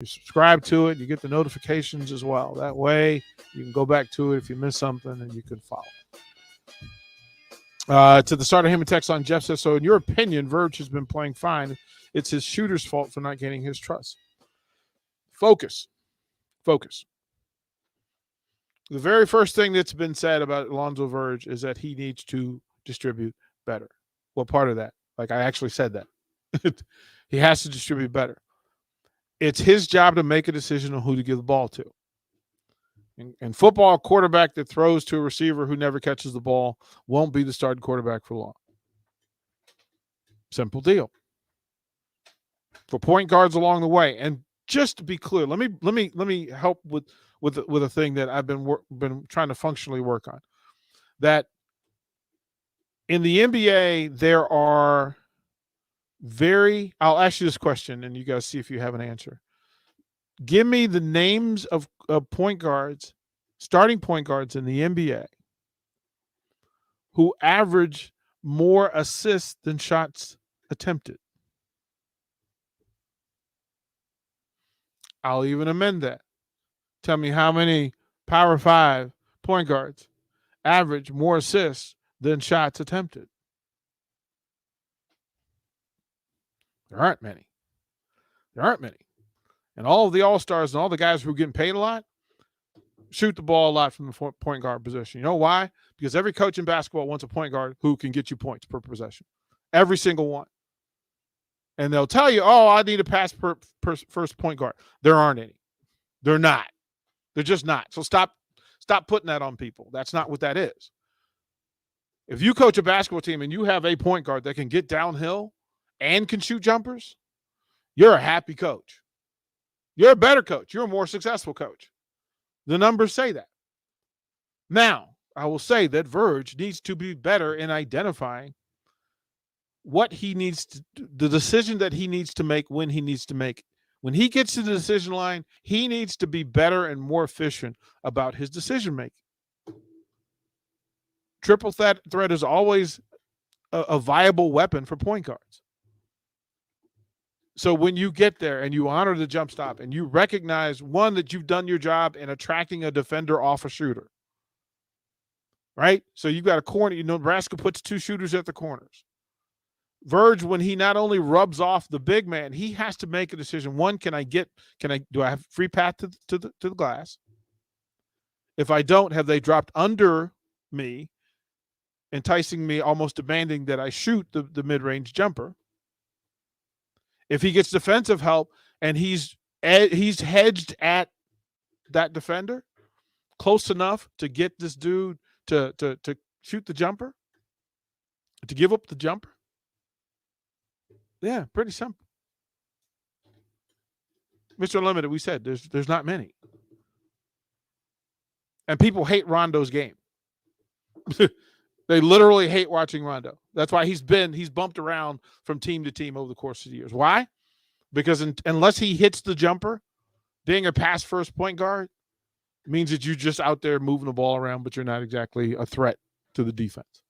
You subscribe to it, you get the notifications as well. That way, you can go back to it if you miss something and you can follow. To the starter, him and text on Jeff says, so in your opinion, Verge has been playing fine. It's his shooter's fault for not gaining his trust. Focus. The very first thing that's been said about Alonzo Verge is that he needs to distribute better. What part of that? Like, I actually said that. He has to distribute better. It's his job to make a decision on who to give the ball to. In football, a quarterback that throws to a receiver who never catches the ball won't be the starting quarterback for long. Simple deal. For point guards along the way, and just to be clear, let me help with a thing that I've been trying to functionally work on. That in the NBA, there are I'll ask you this question, and you guys see if you have an answer. Give me the names of point guards, starting point guards in the NBA, who average more assists than shots attempted. I'll even amend that. Tell me how many Power 5 point guards average more assists than shots attempted. There aren't many. And all of the all-stars and all the guys who are getting paid a lot shoot the ball a lot from the point guard position. You know why? Because every coach in basketball wants a point guard who can get you points per possession. Every single one. And they'll tell you, oh, I need a pass per first point guard. There aren't any. They're not. They're just not. So stop putting that on people. That's not what that is. If you coach a basketball team and you have a point guard that can get downhill and can shoot jumpers, you're a happy coach. You're a better coach. You're a more successful coach. The numbers say that. Now, I will say that Verge needs to be better in identifying what he needs to, the decision that he needs to make when he needs to make it. When he gets to the decision line, he needs to be better and more efficient about his decision making. Triple threat is always a viable weapon for point guards. So when you get there and you honor the jump stop and you recognize, one, that you've done your job in attracting a defender off a shooter, right? So you've got a corner. Nebraska puts 2 shooters at the corners. Verge, when he not only rubs off the big man, he has to make a decision. One, do I have free path to the glass? If I don't, have they dropped under me, enticing me, almost demanding that I shoot the mid-range jumper? If he gets defensive help and he's hedged at that defender close enough to get this dude to shoot the jumper, to give up the jumper. Yeah, pretty simple. Mr. Unlimited, we said there's not many. And people hate Rondo's game. They literally hate watching Rondo. That's why he's bumped around from team to team over the course of the years. Why? Because unless he hits the jumper, being a pass first point guard means that you're just out there moving the ball around, but you're not exactly a threat to the defense.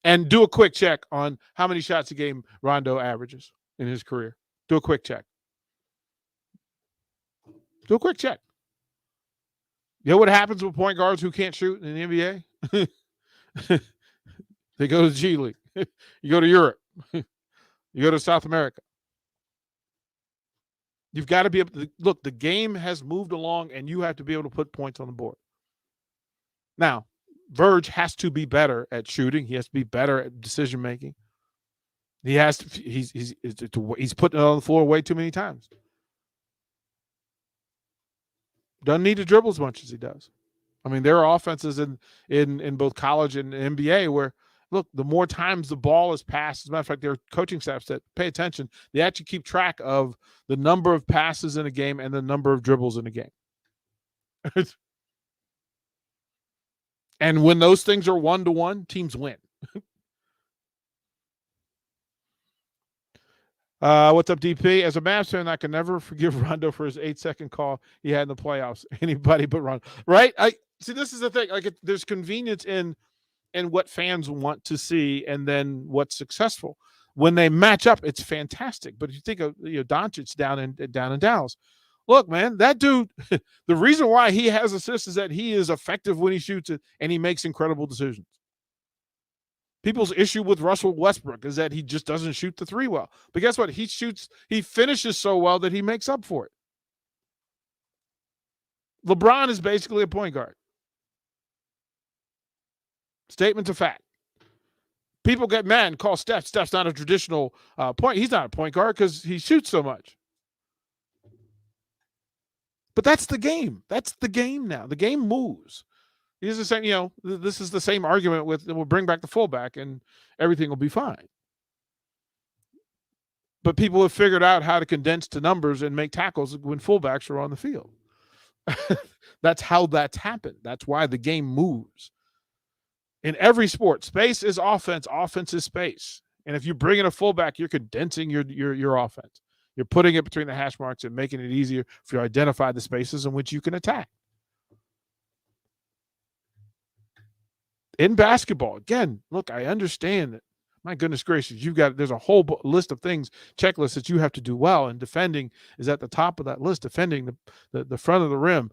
And do a quick check on how many shots a game Rondo averages in his career. Do a quick check. You know what happens with point guards who can't shoot in the NBA? They go to the G League. You go to Europe. You go to South America. You've got to be able to look. The game has moved along, and you have to be able to put points on the board. Now, Verge has to be better at shooting. He has to be better at decision making. He has to. He's putting it on the floor way too many times. Doesn't need to dribble as much as he does. I mean, there are offenses in both college and NBA where, look, the more times the ball is passed, as a matter of fact, there are coaching staffs that pay attention. They actually keep track of the number of passes in a game and the number of dribbles in a game. And when those things are 1-to-1, teams win. What's up, DP? As a Mavs fan, I can never forgive Rondo for his 8-second call he had in the playoffs. Anybody but Rondo, right? See, this is the thing. Like, there's convenience in what fans want to see, and then what's successful. When they match up, it's fantastic. But if you think of Doncic down in Dallas, Look, man, that dude, the reason why he has assists is that he is effective when he shoots it and he makes incredible decisions. People's issue with Russell Westbrook is that he just doesn't shoot the three well. But guess what? He finishes so well that he makes up for it. LeBron is basically a point guard. Statement of fact. People get mad and call Steph. Steph's not a traditional point. He's not a point guard because he shoots so much. But that's the game. That's the game now. The game moves. He's the same, this is the same argument with we'll bring back the fullback and everything will be fine. But people have figured out how to condense to numbers and make tackles when fullbacks are on the field. That's how that's happened. That's why the game moves. In every sport, space is offense. Offense is space. And if you bring in a fullback, you're condensing your offense. You're putting it between the hash marks and making it easier for you to identify the spaces in which you can attack. In basketball, again, look, I understand that. My goodness gracious, there's a whole list of things, checklists that you have to do well, and defending is at the top of that list. Defending the front of the rim,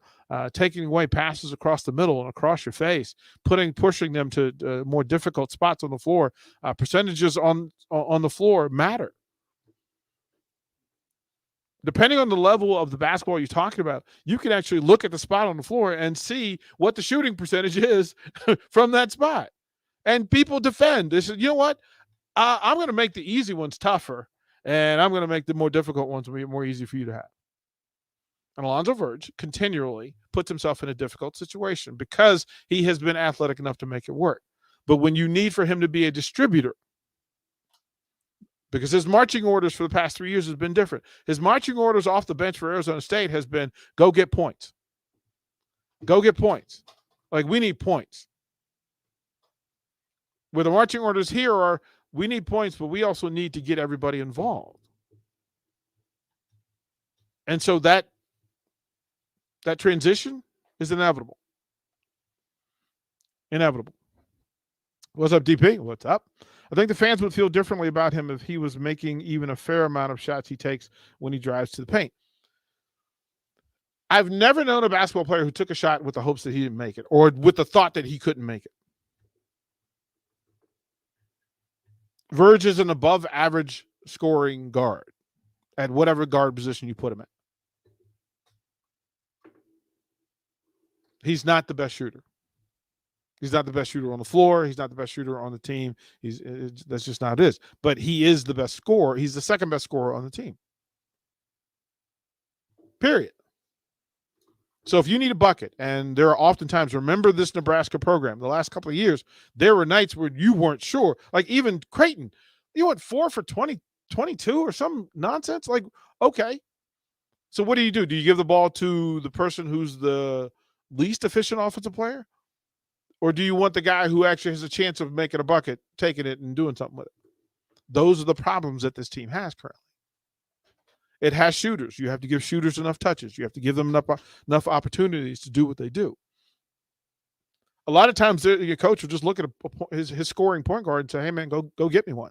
taking away passes across the middle and across your face, pushing them to more difficult spots on the floor. Percentages on the floor matter. Depending on the level of the basketball you're talking about, you can actually look at the spot on the floor and see what the shooting percentage is from that spot. And people defend. They say, you know what? I'm going to make the easy ones tougher, and I'm going to make the more difficult ones more easy for you to have. And Alonzo Verge continually puts himself in a difficult situation because he has been athletic enough to make it work. But when you need for him to be a distributor, because his marching orders for the past 3 years has been different. His marching orders off the bench for Arizona State has been, go get points. Go get points. Like, we need points. Where the marching orders here are, we need points, but we also need to get everybody involved. And so that transition is inevitable. Inevitable. What's up, DP? What's up? I think the fans would feel differently about him if he was making even a fair amount of shots he takes when he drives to the paint. I've never known a basketball player who took a shot with the hopes that he didn't make it or with the thought that he couldn't make it. Verge is an above average scoring guard at whatever guard position you put him at. He's not the best shooter. He's not the best shooter on the floor. He's not the best shooter on the team. That's just not it. But he is the best scorer. He's the second best scorer on the team. Period. So if you need a bucket, and there are oftentimes, remember this Nebraska program, the last couple of years, there were nights where you weren't sure. Like even Creighton, you went 4 for 20, 22 or some nonsense. Like, okay. So what do? Do you give the ball to the person who's the least efficient offensive player? Or do you want the guy who actually has a chance of making a bucket, taking it and doing something with it? Those are the problems that this team has currently. It has shooters. You have to give shooters enough touches. You have to give them enough opportunities to do what they do. A lot of times your coach will just look at his scoring point guard and say, hey, man, go get me one.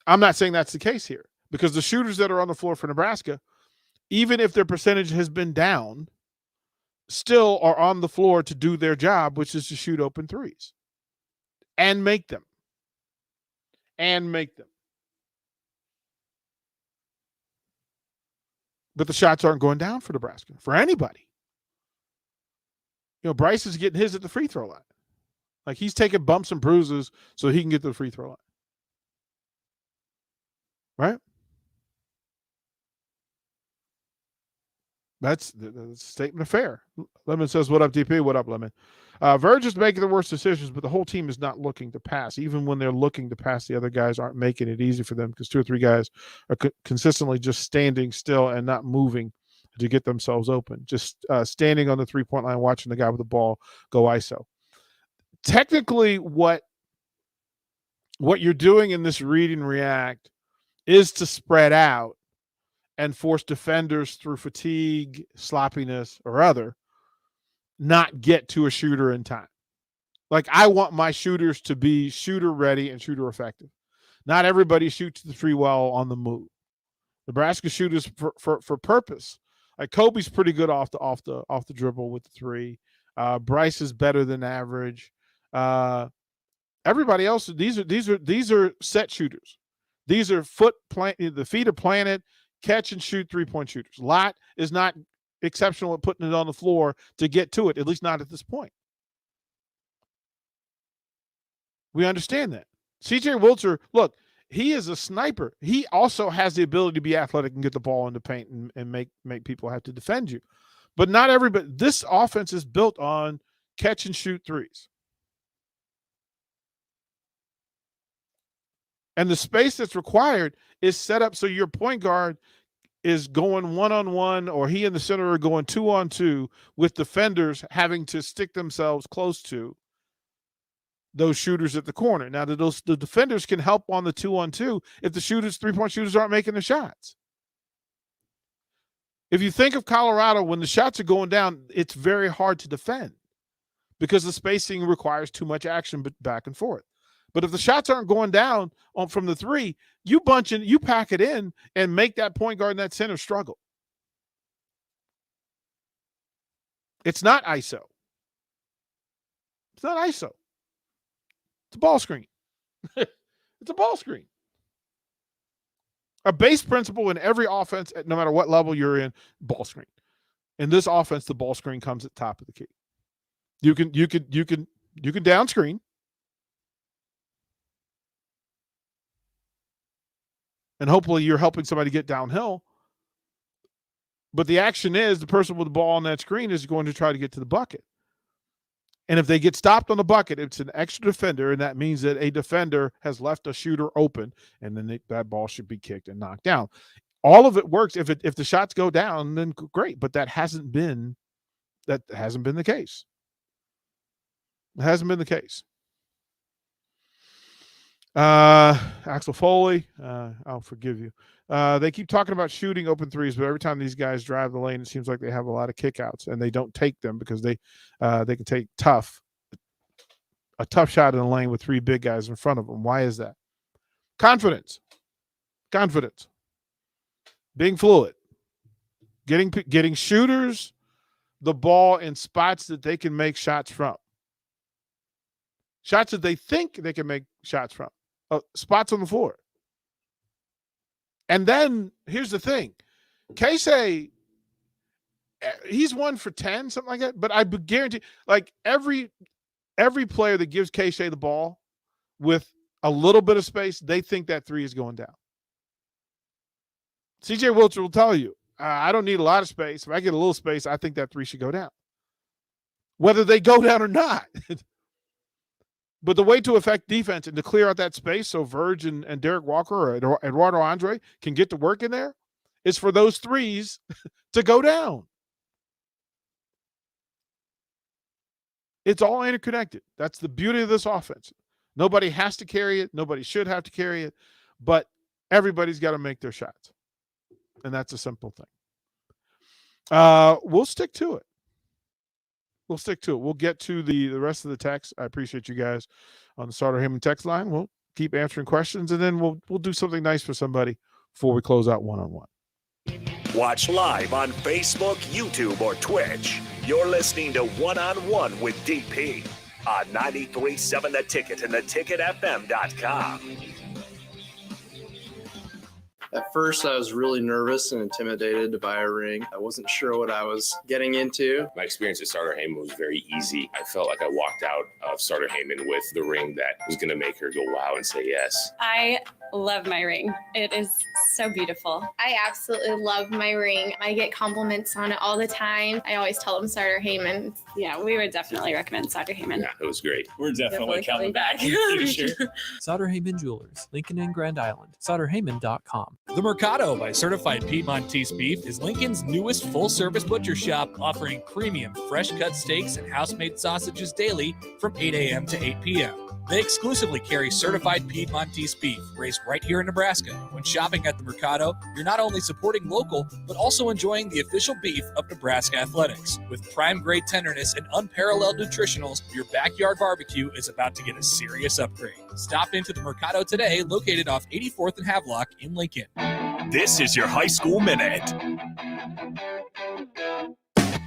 I'm not saying that's the case here because the shooters that are on the floor for Nebraska, even if their percentage has been down, still are on the floor to do their job, which is to shoot open threes and make them. But the shots aren't going down for Nebraska, for anybody. Bryce is getting his at the free throw line. Like, he's taking bumps and bruises so he can get to the free throw line. Right? That's the statement of fair. Lemon says, what up, DP? What up, Lemon? Verge is making the worst decisions, but the whole team is not looking to pass. Even when they're looking to pass, the other guys aren't making it easy for them because 2 or 3 guys are consistently just standing still and not moving to get themselves open. Just standing on the 3-point line, watching the guy with the ball go ISO. Technically, what you're doing in this read and react is to spread out and force defenders through fatigue, sloppiness, or other, not get to a shooter in time. Like, I want my shooters to be shooter ready and shooter effective. Not everybody shoots the free well on the move. Nebraska shooters for purpose. Like Kobe's pretty good off the dribble with the three. Bryce is better than average. Everybody else, these are set shooters. These are the feet are planted, catch and shoot 3-point shooters. Lott is not exceptional at putting it on the floor to get to it, at least not at this point. We understand that. CJ Wilcher, look, he is a sniper. He also has the ability to be athletic and get the ball in the paint and make people have to defend you. But not everybody. This offense is built on catch and shoot threes. And the space that's required is set up so your point guard is going one-on-one, or he and the center are going 2-on-2 with defenders having to stick themselves close to those shooters at the corner. Now, the defenders can help on the 2-on-2 if the 3-point shooters aren't making the shots. If you think of Colorado, when the shots are going down, it's very hard to defend because the spacing requires too much action back and forth. But if the shots aren't going down from the three, you pack it in and make that point guard and that center struggle. It's not ISO. It's not ISO. It's a ball screen. It's a ball screen. A base principle in every offense, no matter what level you're in, ball screen. In this offense, the ball screen comes at the top of the key. You can down screen. And hopefully you're helping somebody get downhill. But the action is the person with the ball on that screen is going to try to get to the bucket. And if they get stopped on the bucket, it's an extra defender, and that means that a defender has left a shooter open, and then that ball should be kicked and knocked down. All of it works. If the shots go down, then great. But that hasn't been the case. It hasn't been the case. Axel Foley, I'll forgive you. They keep talking about shooting open threes, but every time these guys drive the lane, it seems like they have a lot of kickouts, and they don't take them because they can take a tough shot in the lane with three big guys in front of them. Why is that? Confidence, being fluid, getting shooters the ball in spots that they can make shots from, shots that they think they can make shots from. Spots on the floor. And then here's the thing. Keisei, he's 1 for 10, something like that. But I guarantee, like every player that gives Keisei the ball with a little bit of space, they think that three is going down. CJ Wilcher will tell you, I don't need a lot of space. If I get a little space, I think that three should go down. Whether they go down or not. But the way to affect defense and to clear out that space so Verge and Derek Walker or Eduardo Andre can get to work in there is for those threes to go down. It's all interconnected. That's the beauty of this offense. Nobody has to carry it. Nobody should have to carry it. But everybody's got to make their shots. And that's a simple thing. We'll stick to it. We'll get to the rest of the text. I appreciate you guys on the Sartor-Hamann text line. We'll keep answering questions, and then we'll do something nice for somebody before we close out one-on-one. Watch live on Facebook, YouTube, or Twitch. You're listening to One-on-One with DP on 93.7 The Ticket and theticketfm.com. At first, I was really nervous and intimidated to buy a ring. I wasn't sure what I was getting into. My experience at Sartor-Hamann was very easy. I felt like I walked out of Sartor-Hamann with the ring that was going to make her go wow and say yes. I love my ring. It is so beautiful. I absolutely love my ring. I get compliments on it all the time. I always tell them Sartor-Hamann. Yeah, we would definitely recommend Sartor-Hamann. Yeah, it was great. We're definitely coming back. Sure. Sauter-Hamann Jewelers, Lincoln and Grand Island. Sauterheyman.com. The Mercado by Certified Piedmontese Beef is Lincoln's newest full-service butcher shop, offering premium fresh-cut steaks and house-made sausages daily from 8 a.m. to 8 p.m. They exclusively carry certified Piedmontese beef raised right here in Nebraska. When shopping at the Mercado, you're not only supporting local, but also enjoying the official beef of Nebraska Athletics. With prime-grade tenderness and unparalleled nutritionals, your backyard barbecue is about to get a serious upgrade. Stop into the Mercado today, located off 84th and Havelock in Lincoln. This is your High School Minute.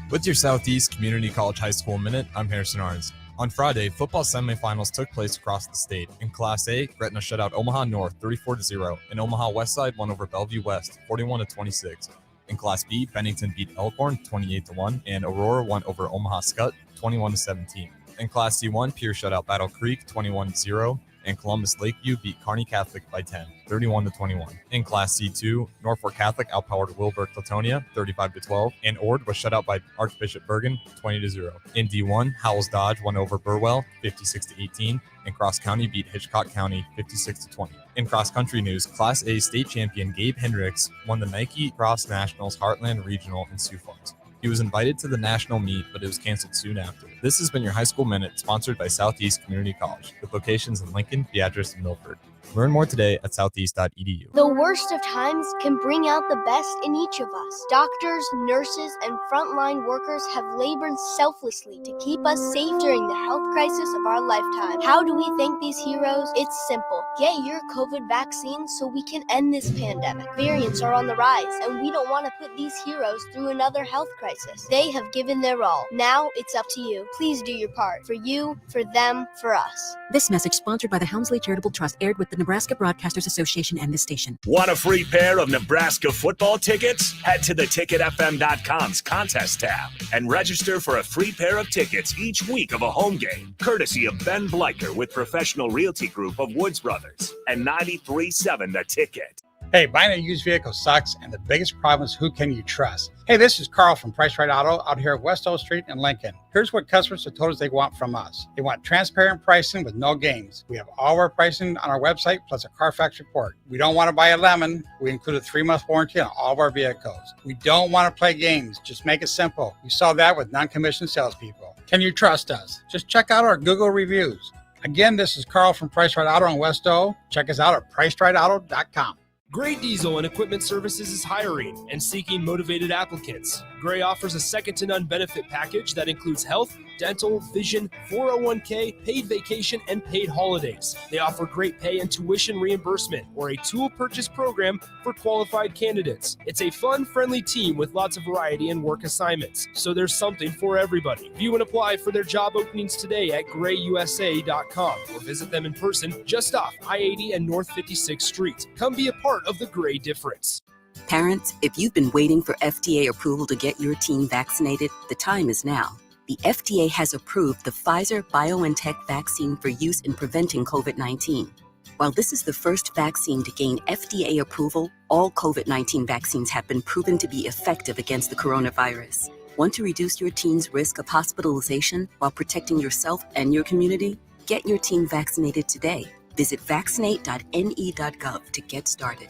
With your Southeast Community College High School Minute, I'm Harrison Arns. On Friday, football semifinals took place across the state. In Class A, Gretna shut out Omaha North 34-0, and Omaha Westside won over Bellevue West 41-26. In Class B, Bennington beat Elkhorn 28-1, and Aurora won over Omaha Scott 21-17. In Class C1, Pierce shut out Battle Creek 21-0, and Columbus Lakeview beat Kearney Catholic by 10, 31-21. In Class C2, Norfolk Catholic outpowered Wilburg-Clatonia 35-12, and Ord was shut out by Archbishop Bergen 20-0. In D1, Howells Dodge won over Burwell 56-18, and Cross County beat Hitchcock County 56-20. In cross country news, Class A state champion Gabe Hendricks won the Nike Cross Nationals Heartland Regional in Sioux Falls. He was invited to the national meet, but it was canceled soon after. This has been your High School Minute, sponsored by Southeast Community College, with locations in Lincoln, Beatrice, and Milford. Learn more today at southeast.edu. The worst of times can bring out the best in each of us. Doctors, nurses, and frontline workers have labored selflessly to keep us safe during the health crisis of our lifetime. How do we thank these heroes? It's simple. Get your COVID vaccine so we can end this pandemic. Variants are on the rise, and we don't want to put these heroes through another health crisis. They have given their all. Now it's up to you. Please do your part. For you, for them, for us. This message sponsored by the Helmsley Charitable Trust, aired with the Nebraska Broadcasters Association and this station. Want a free pair of Nebraska football tickets? Head to theticketfm.com's contest tab and register for a free pair of tickets each week of a home game, courtesy of Ben Bleicher with Professional Realty Group of Woods Brothers and 93.7 The Ticket. Hey, buying a used vehicle sucks, and the biggest problem is who can you trust? Hey, this is Carl from Price Right Auto out here at West O Street in Lincoln. Here's what customers have told us they want from us. They want transparent pricing with no games. We have all our pricing on our website, plus a Carfax report. We don't want to buy a lemon. We include a 3-month warranty on all of our vehicles. We don't want to play games. Just make it simple. We saw that with non-commissioned salespeople. Can you trust us? Just check out our Google reviews. Again, this is Carl from Price Right Auto in West O. Check us out at PriceRightAuto.com. Gray Diesel and Equipment Services is hiring and seeking motivated applicants. Gray offers a second-to-none benefit package that includes health, dental, vision, 401k, paid vacation, and paid holidays. They offer great pay and tuition reimbursement or a tool purchase program for qualified candidates. It's a fun, friendly team with lots of variety and work assignments, so there's something for everybody. View and apply for their job openings today at grayusa.com or visit them in person just off I-80 and North 56th Street. Come be a part of the Gray difference. Parents, if you've been waiting for FDA approval to get your teen vaccinated, the time is now. The FDA has approved the Pfizer-BioNTech vaccine for use in preventing COVID-19. While this is the first vaccine to gain FDA approval, all COVID-19 vaccines have been proven to be effective against the coronavirus. Want to reduce your teen's risk of hospitalization while protecting yourself and your community? Get your teen vaccinated today. Visit vaccinate.ne.gov to get started.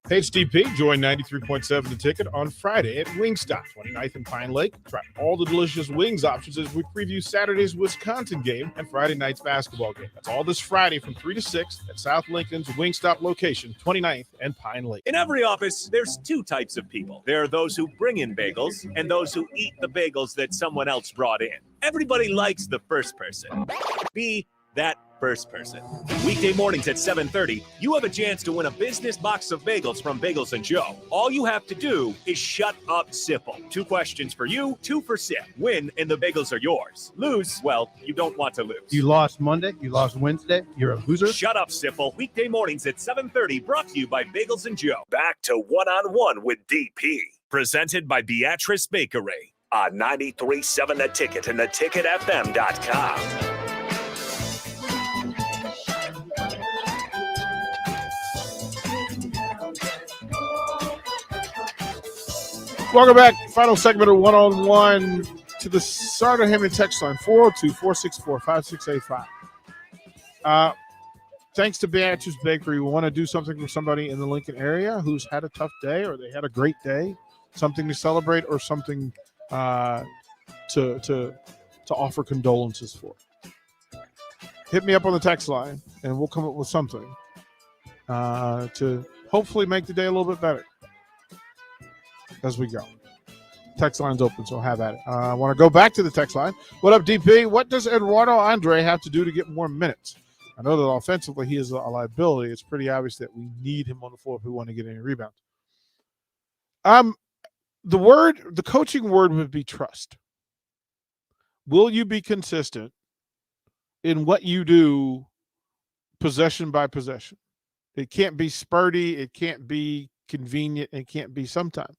HDP, join 93.7 The Ticket on Friday at Wingstop, 29th and Pine Lake. Try all the delicious wings options as we preview Saturday's Wisconsin game and Friday night's basketball game. That's all this Friday from 3 to 6 at South Lincoln's Wingstop location, 29th and Pine Lake. In every office, there's two types of people. There are those who bring in bagels and those who eat the bagels that someone else brought in. Everybody likes the first person. Be that first person. Weekday mornings at 7:30, you have a chance to win a business box of bagels from Bagels & Joe. All you have to do is shut up, Sipple. 2 questions for you, 2 for Sip. Win, and the bagels are yours. Lose, well, you don't want to lose. You lost Monday, you lost Wednesday, you're a loser. Shut up, Sipple. Weekday mornings at 7:30, brought to you by Bagels & Joe. Back to One-on-One with DP. Presented by Beatrice Bakery on 93.7 The Ticket and theticketfm.com. Welcome back. Final segment of One-on-One to the Sartor Hamann text line, 402-464-5685. Thanks to Beatrice Bakery, we want to do something for somebody in the Lincoln area who's had a tough day or they had a great day, something to celebrate or something to offer condolences for. Hit me up on the text line, and we'll come up with something to hopefully make the day a little bit better as we go. Text line's open, so have at it. I want to go back to the text line. What up, DP? What does Eduardo Andre have to do to get more minutes? I know that offensively he is a liability. It's pretty obvious that we need him on the floor if we want to get any rebounds. The coaching word would be trust. Will you be consistent in what you do possession by possession? It can't be spurty. It can't be convenient. It can't be sometime.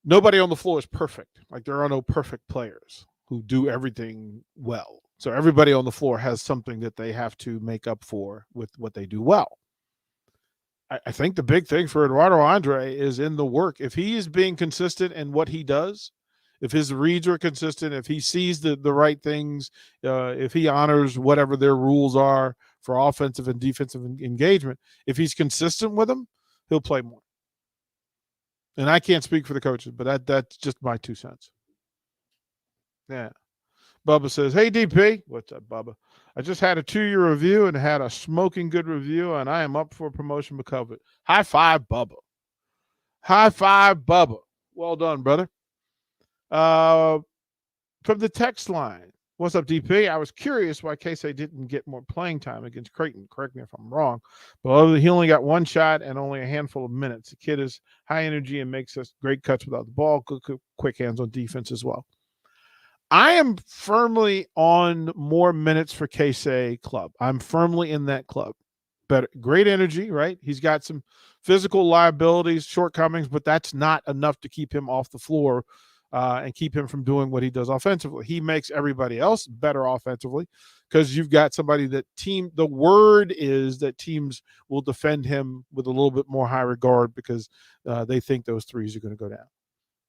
Nobody on the floor is perfect. Like, there are no perfect players who do everything well. So everybody on the floor has something that they have to make up for with what they do well. I think the big thing for Eduardo Andre is in the work. If he is being consistent in what he does, if his reads are consistent, if he sees the right things, if he honors whatever their rules are for offensive and defensive engagement, if he's consistent with them, he'll play more. And I can't speak for the coaches, but that's just my 2 cents. Yeah. Bubba says, hey, DP. What's up, Bubba? I just had a 2-year review and had a smoking good review, and I am up for promotion because of it. High five, Bubba. High five, Bubba. Well done, brother. From the text line, what's up, DP? I was curious why Casey didn't get more playing time against Creighton. Correct me if I'm wrong. But he only got 1 shot and only a handful of minutes. The kid is high energy and makes us great cuts without the ball. Good, quick hands on defense as well. I am firmly on more minutes for Casey club. I'm firmly in that club. But great energy, right? He's got some physical liabilities, shortcomings, but that's not enough to keep him off the floor and keep him from doing what he does offensively. He makes everybody else better offensively because you've got somebody that the word is that teams will defend him with a little bit more high regard because they think those threes are going to go down.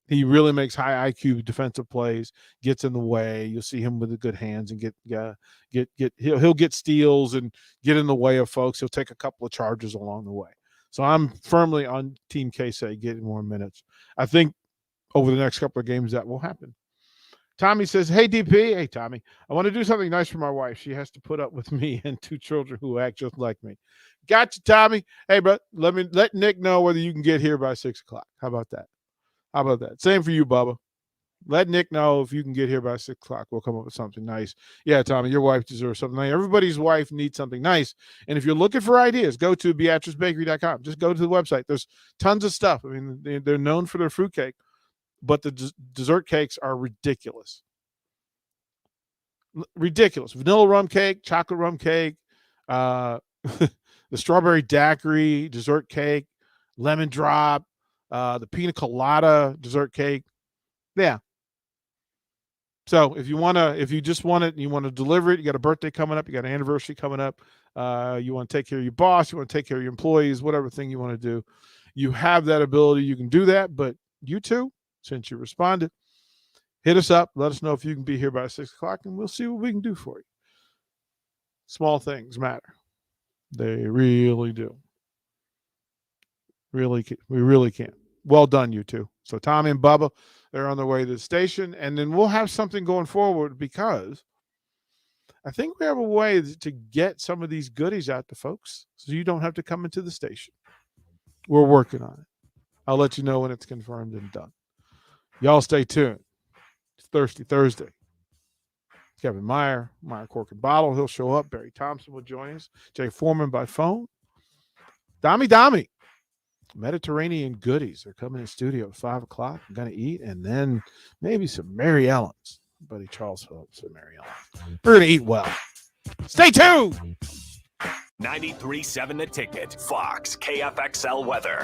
He really makes high IQ defensive plays, gets in the way. You'll see him with the good hands and he'll get steals and get in the way of folks. He'll take a couple of charges along the way. So I'm firmly on Team Casey getting more minutes. I think over the next couple of games that will happen. Tommy says, hey, DP. Hey, Tommy. I want to do something nice for my wife. She has to put up with me and 2 children who act just like me. Gotcha, Tommy. Hey, bro, let Nick know whether you can get here by 6 o'clock. How about that? How about that? Same for you, Bubba. Let Nick know if you can get here by 6 o'clock. We'll come up with something nice. Yeah, Tommy, your wife deserves something nice. Everybody's wife needs something nice. And if you're looking for ideas, go to BeatriceBakery.com. Just go to the website. There's tons of stuff. I mean, they're known for their fruitcake, but the dessert cakes are ridiculous. Ridiculous. Vanilla rum cake, chocolate rum cake, the strawberry daiquiri dessert cake, lemon drop, the pina colada dessert cake. Yeah. So if you just want it, you want to deliver it, you got a birthday coming up, you got an anniversary coming up, you want to take care of your boss, you want to take care of your employees, whatever thing you want to do, you have that ability. You can do that. But you too, since you responded, hit us up. Let us know if you can be here by 6 o'clock, and we'll see what we can do for you. Small things matter. They really do. We really can. Well done, you two. So Tommy and Bubba, they're on their way to the station, and then we'll have something going forward because I think we have a way to get some of these goodies out to folks so you don't have to come into the station. We're working on it. I'll let you know when it's confirmed and done. Y'all stay tuned. It's Thirsty Thursday. Kevin Meyer Cork and Bottle, he'll show up. Barry Thompson will join us. Jay Foreman by phone. Dami. Mediterranean goodies are coming in the studio at 5 o'clock. I'm going to eat, and then maybe some Mary Ellen's. Buddy Charles Phillips and Mary Ellen. We're going to eat well. Stay tuned. 93.7 The Ticket, Fox, KFXL weather.